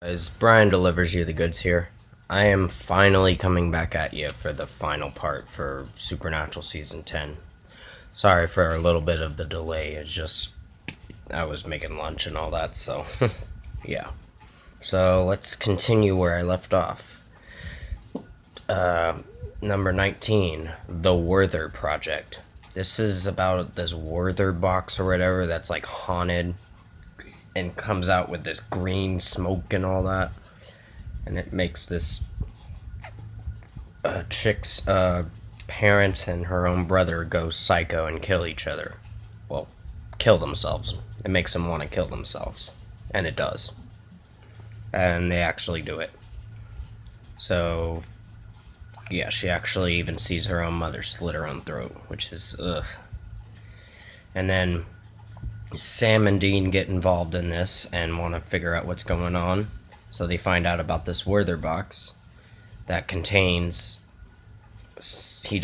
As Brian delivers you the goods here, I am finally coming back at you for the final part for Supernatural Season 10. Sorry for a little bit of the delay, it's just I was making lunch and all that, so yeah. So let's continue where I left off. Number 19, The Werther Project. This is about this Werther box or whatever that's like haunted and comes out with this green smoke and all that. And it makes this chick's parents and her own brother go psycho and kill each other. Well, kill themselves. It makes them want to kill themselves. And it does. And they actually do it. So, yeah, she actually even sees her own mother slit her own throat, which is, ugh. And then Sam and Dean get involved in this and want to figure out what's going on. So they find out about this Werther box that contains. Sam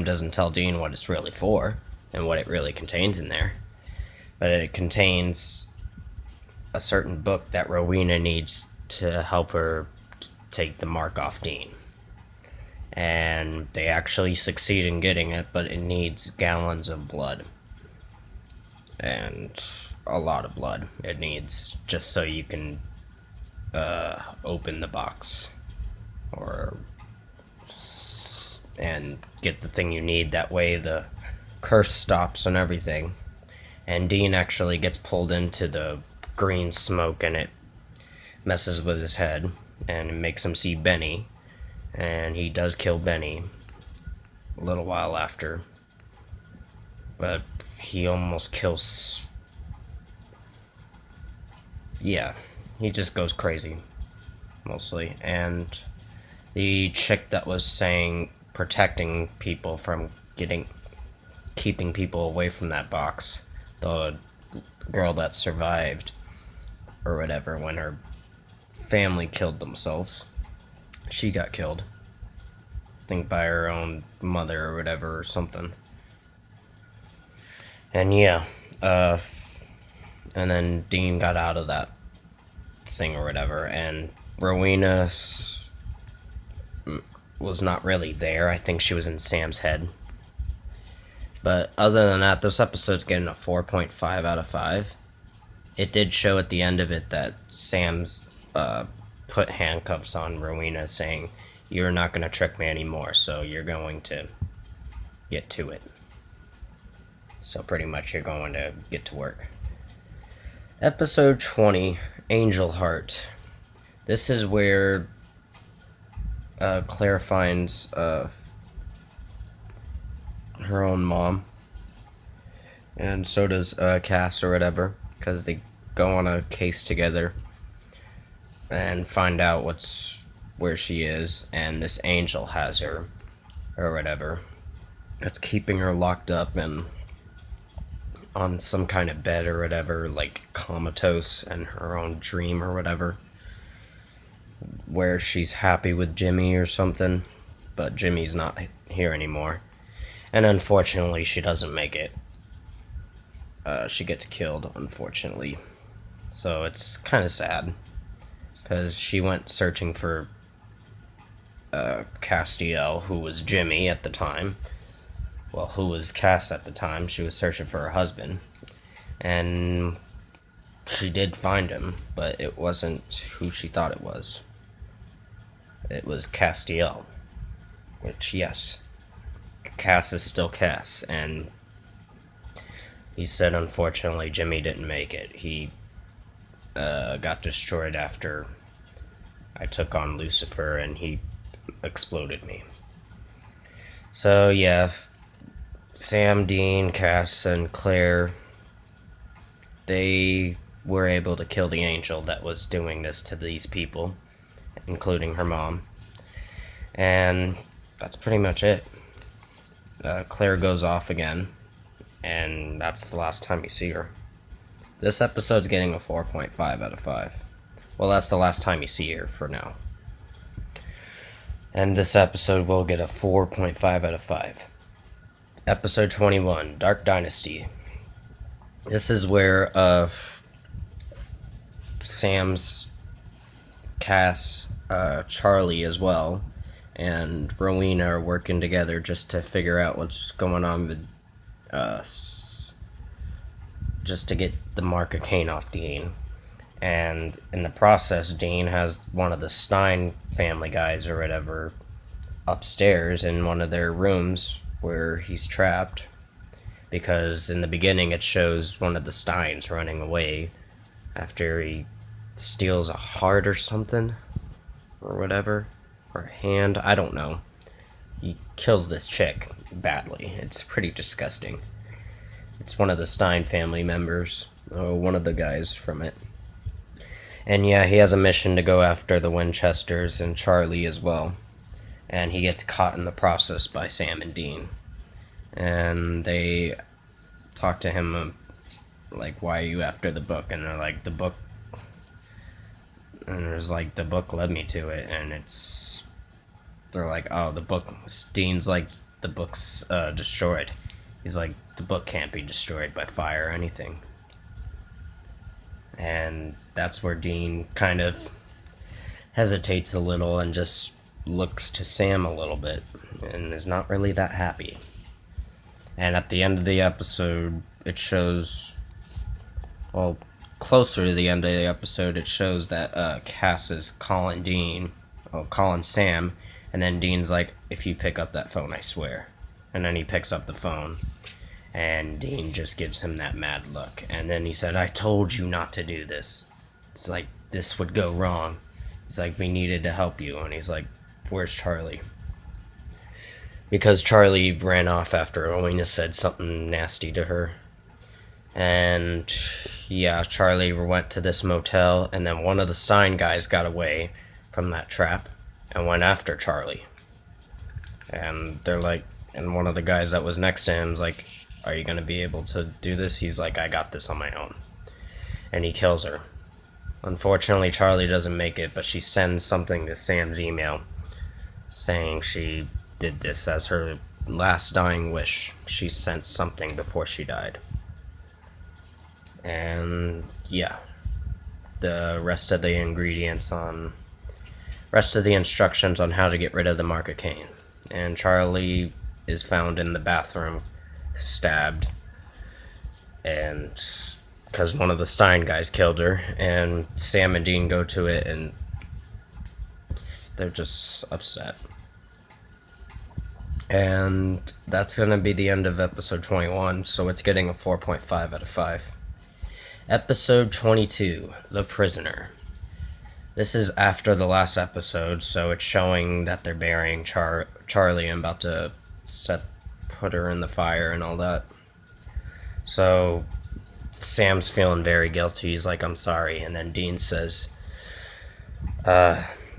doesn't tell Dean what it's really for and what it really contains in there. But it contains a certain book that Rowena needs to help her take the mark off Dean. And they actually succeed in getting it, but it needs gallons of blood. And a lot of blood it needs just so you can open the box or and get the thing you need. That way the curse stops and everything. And Dean actually gets pulled into the green smoke and it messes with his head and it makes him see Benny, and he does kill Benny a little while after, but he almost kills. Yeah, he just goes crazy mostly. And the chick that was saying protecting people from keeping people away from that box, the girl that survived or whatever when her family killed themselves, she got killed, I think by her own mother or whatever or something. And yeah, and then Dean got out of that thing or whatever, and Rowena was not really there. I think she was in Sam's head. But other than that, this episode's getting a 4.5 out of 5. It did show at the end of it that Sam's put handcuffs on Rowena, saying, "You're not going to trick me anymore, so you're going to get to it." So pretty much you're going to get to work. Episode 20, Angel Heart. This is where Claire finds her own mom, and so does Cass or whatever, because they go on a case together and find out where she is, and this angel has her or whatever. It's keeping her locked up and on some kind of bed or whatever, like comatose in her own dream or whatever, where she's happy with Jimmy or something, but Jimmy's not here anymore. And unfortunately, she doesn't make it. She gets killed, unfortunately. So it's kind of sad, because she went searching for Castiel, who was Jimmy at the time. Well, who was Cass at the time. She was searching for her husband. And she did find him, but it wasn't who she thought it was. It was Castiel. Which, yes, Cass is still Cass. And he said, unfortunately, Jimmy didn't make it. He got destroyed after I took on Lucifer and he exploded me. So, yeah, Sam, Dean, Cass, and Claire, they were able to kill the angel that was doing this to these people, including her mom. And that's pretty much it. Claire goes off again, and that's the last time you see her. This episode's getting a 4.5 out of 5. Well, that's the last time you see her for now. And this episode will get a 4.5 out of 5. Episode 21, Dark Dynasty. This is where Sam's Cass, Charlie as well, and Rowena are working together just to figure out what's going on with, just to get the mark of Cain off Dean. And in the process, Dean has one of the Stein family guys or whatever upstairs in one of their rooms where he's trapped. Because in the beginning, it shows one of the Steins running away after he steals a heart or something, or whatever, or a hand, I don't know. He kills this chick badly. It's pretty disgusting. It's one of the Stein family members, one of the guys from it. And yeah, he has a mission to go after the Winchesters and Charlie as well. And he gets caught in the process by Sam and Dean. And they talk to him, like, why are you after the book? And they're like, the book. And there's like, the book led me to it. And it's. They're like, oh, the book. Dean's like, the book's destroyed. He's like, the book can't be destroyed by fire or anything. And that's where Dean kind of hesitates a little and just looks to Sam a little bit and is not really that happy. And at the end of the episode, it shows, well, closer to the end of the episode, it shows that Cass is calling Sam, and then Dean's like, if you pick up that phone, I swear. And then he picks up the phone, and Dean just gives him that mad look. And then he said, I told you not to do this. It's like, this would go wrong. It's like, we needed to help you. And he's like, where's Charlie? Because Charlie ran off after Rowena said something nasty to her. And yeah, Charlie went to this motel, and then one of the Stein guys got away from that trap and went after Charlie. And they're like, and one of the guys that was next to him's like, are you going to be able to do this? He's like, I got this on my own. And he kills her. Unfortunately, Charlie doesn't make it, but she sends something to Sam's email saying she did this as her last dying wish. She sent something before she died. And yeah, the rest of the instructions on how to get rid of the Mark of Cain. And Charlie is found in the bathroom, stabbed, and because one of the Stein guys killed her, and Sam and Dean go to it, and they're just upset. And that's going to be the end of episode 21, so it's getting a 4.5 out of 5. Episode 22, The Prisoner. This is after the last episode, so it's showing that they're burying Charlie and about to put her in the fire and all that. So Sam's feeling very guilty. He's like, I'm sorry. And then Dean says,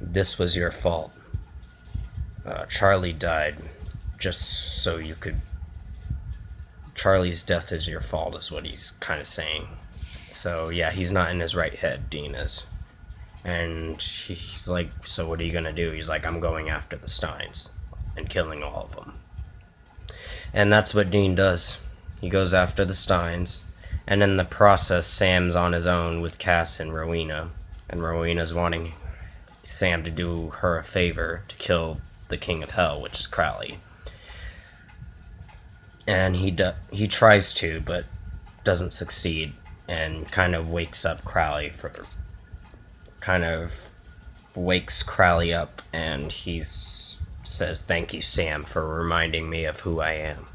this was your fault. Charlie died just so you could... Charlie's death is your fault, is what he's kind of saying. So yeah, he's not in his right head, Dean is. And he's like, so what are you gonna do? He's like, I'm going after the Steins and killing all of them. And that's what Dean does. He goes after the Steins, and in the process, Sam's on his own with Cass and Rowena, and Rowena's wanting Sam to do her a favor to kill the King of Hell, which is Crowley. And he tries to, but doesn't succeed, and kind of wakes Crowley up, and he says, thank you, Sam, for reminding me of who I am.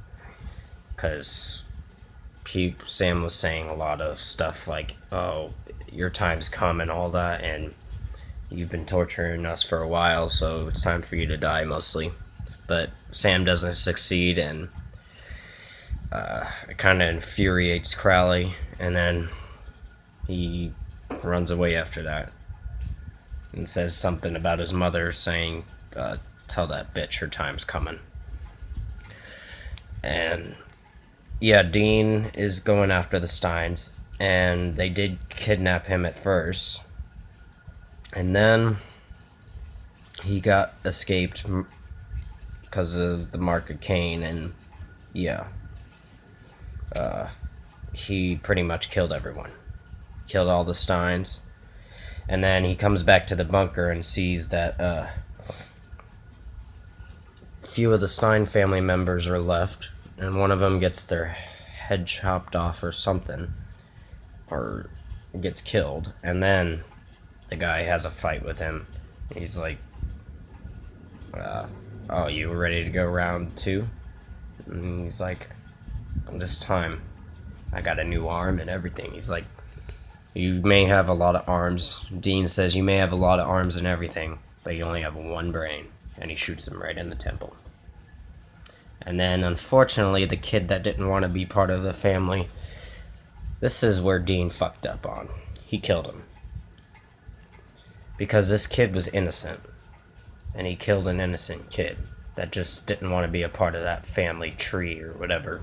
Because Sam was saying a lot of stuff like, oh, your time's come and all that, and you've been torturing us for a while, so it's time for you to die, mostly. But Sam doesn't succeed, and it kind of infuriates Crowley, and then he runs away after that and says something about his mother, saying, tell that bitch her time's coming. And yeah, Dean is going after the Steins, and they did kidnap him at first, and then he got escaped because of the Mark of Cain, and yeah, he pretty much killed everyone. Killed all the Steins. And then he comes back to the bunker and sees that few of the Stein family members are left, and one of them gets their head chopped off or something, or gets killed. And then the guy has a fight with him. He's like, oh, you ready to go round two? And he's like, this time I got a new arm and everything. He's like, you may have a lot of arms. Dean says you may have a lot of arms and everything, but you only have one brain. And he shoots him right in the temple. And then, unfortunately, the kid that didn't want to be part of the family, this is where Dean fucked up on. He killed him. Because this kid was innocent. And he killed an innocent kid that just didn't want to be a part of that family tree or whatever.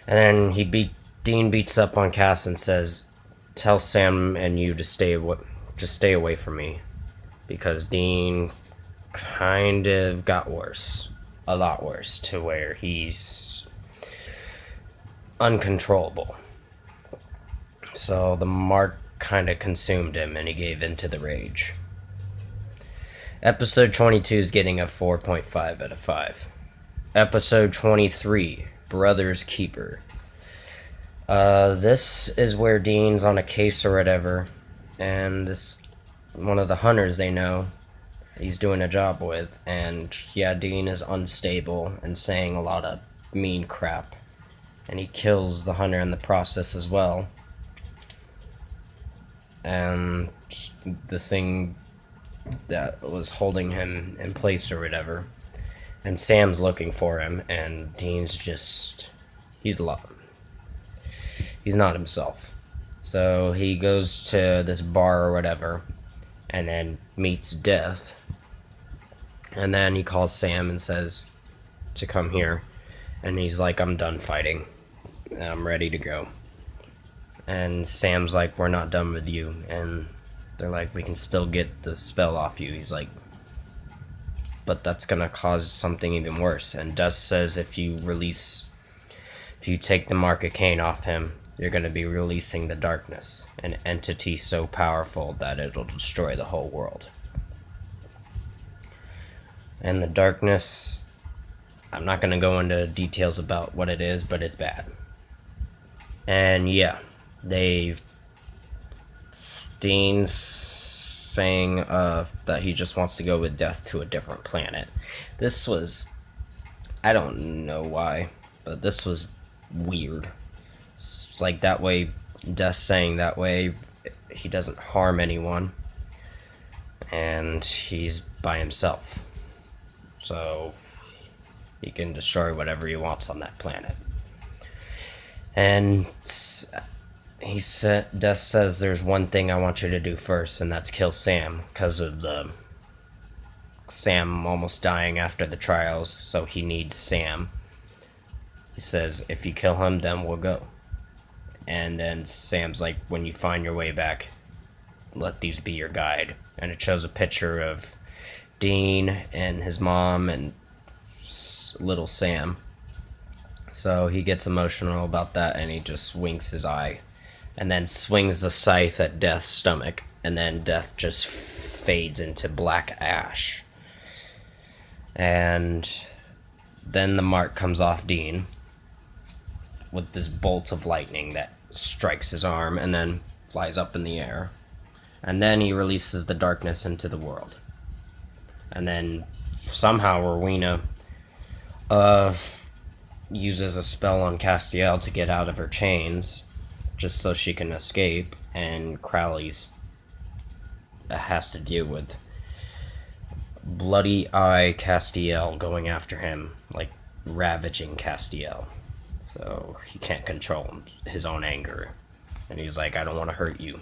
And then Dean beats up on Cass and says, tell Sam and you to stay away from me. Because Dean kind of got worse. A lot worse, to where he's uncontrollable. So the mark kind of consumed him and he gave in to the rage. Episode 22 is getting a 4.5 out of 5. Episode 23, Brother's Keeper. This is where Dean's on a case or whatever, and this one of the hunters they know he's doing a job with, and yeah, Dean is unstable and saying a lot of mean crap, and he kills the hunter in the process as well. And the thing that was holding him in place or whatever, and Sam's looking for him, and Dean's just, he's not himself. So he goes to this bar or whatever, and then meets Death. And then he calls Sam and says to come here. And he's like, I'm done fighting. I'm ready to go. And Sam's like, we're not done with you. And they're like, we can still get the spell off you. He's like, but that's gonna cause something even worse. And Dust says if you take the Mark of Cain off him, you're gonna be releasing the darkness, an entity so powerful that it'll destroy the whole world. And the darkness, I'm not gonna go into details about what it is, but it's bad. And yeah, Dean's saying that he just wants to go with Death to a different planet. This was, I don't know why, but this was weird. It's like that way, Death saying that way he doesn't harm anyone, and he's by himself, so he can destroy whatever he wants on that planet. And Death says there's one thing I want you to do first, and that's kill Sam, because of Sam almost dying after the trials, so he needs Sam. He says, if you kill him, then we'll go. And then Sam's like, when you find your way back, let these be your guide. And it shows a picture of Dean and his mom and little Sam. So he gets emotional about that, and he just winks his eye. And then swings the scythe at Death's stomach. And then Death just fades into black ash. And then the mark comes off Dean with this bolt of lightning that strikes his arm and then flies up in the air. And then he releases the darkness into the world. And then somehow Rowena uses a spell on Castiel to get out of her chains, just so she can escape, and Crowley's has to deal with Bloody Eye Castiel going after him, like ravaging Castiel. So he can't control his own anger. And he's like, I don't want to hurt you.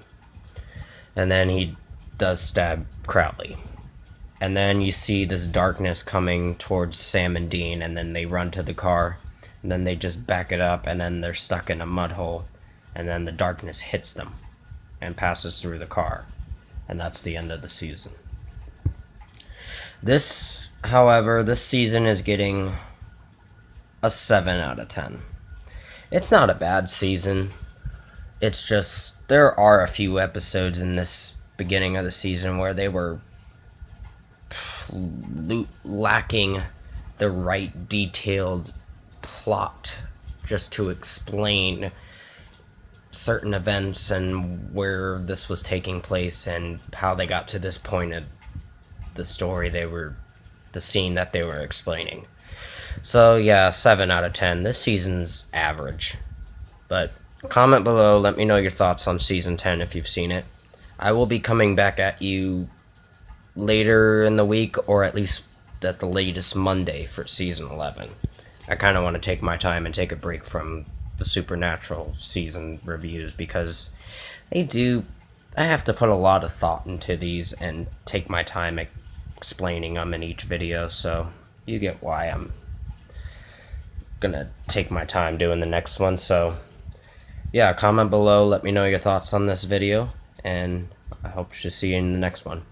And then he does stab Crowley. And then you see this darkness coming towards Sam and Dean, and then they run to the car. And then they just back it up, and then they're stuck in a mud hole. And then the darkness hits them and passes through the car. And that's the end of the season. This, however, this season is getting a 7 out of 10. It's not a bad season. It's just, there are a few episodes in this beginning of the season where they were lacking the right detailed plot just to explain certain events and where this was taking place and how they got to this point of the story the scene that they were explaining. So yeah, 7 out of 10. This season's average. But comment below, let me know your thoughts on season 10 if you've seen it. I will be coming back at you later in the week, or at least at the latest Monday for season 11. I kind of want to take my time and take a break from the Supernatural season reviews because I have to put a lot of thought into these and take my time explaining them in each video, so you get why I'm gonna take my time doing the next one. So yeah, comment below, let me know your thoughts on this video, and I hope to see you in the next one.